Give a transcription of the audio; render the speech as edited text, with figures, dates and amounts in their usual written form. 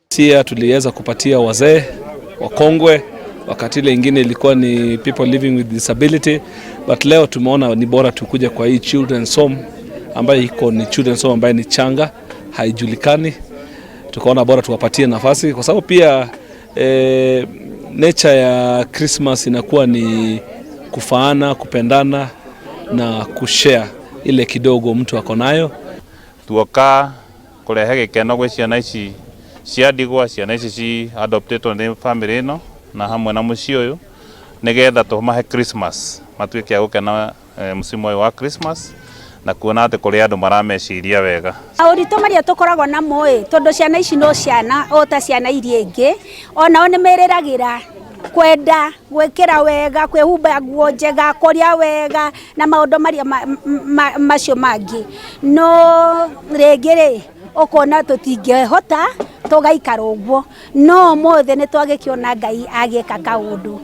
Sia tuliweza kupatia wazee, wakongwe, wakati ile ingine ilikuwa ni people living with disability, but leo tumeona ni bora tukuje kwa hii children's home ambayo iko ni children's home ambayo ni changa, haijulikani. Tukaona bora tuwapatie nafasi kwa sababu pia nature ya Christmas inakuwa ni kufaana, kupendana na kushare ile kidogo mtu ako nayo. Tuoka kurehe gikeno gwe ciana ici cia ndigwa, ciana ici ci adopted ni family no na hamwe na muci uyu nigetha tumahe Christmas matuike gukena musimu uyu wa Christmas na kuona ati kuri andu marameciria wega. Aurito maria tukoragwo na moe tondu ciana ici no ciana o ta ciana iria ingi ona one mereragira kwenda gwikira wega kwihumba nguo njega kuria wega na maundu maria macio mangi no ringiri ukona tutingehota tugaikara uguo no mothe ni twagikiona Ngai agieka kaundu.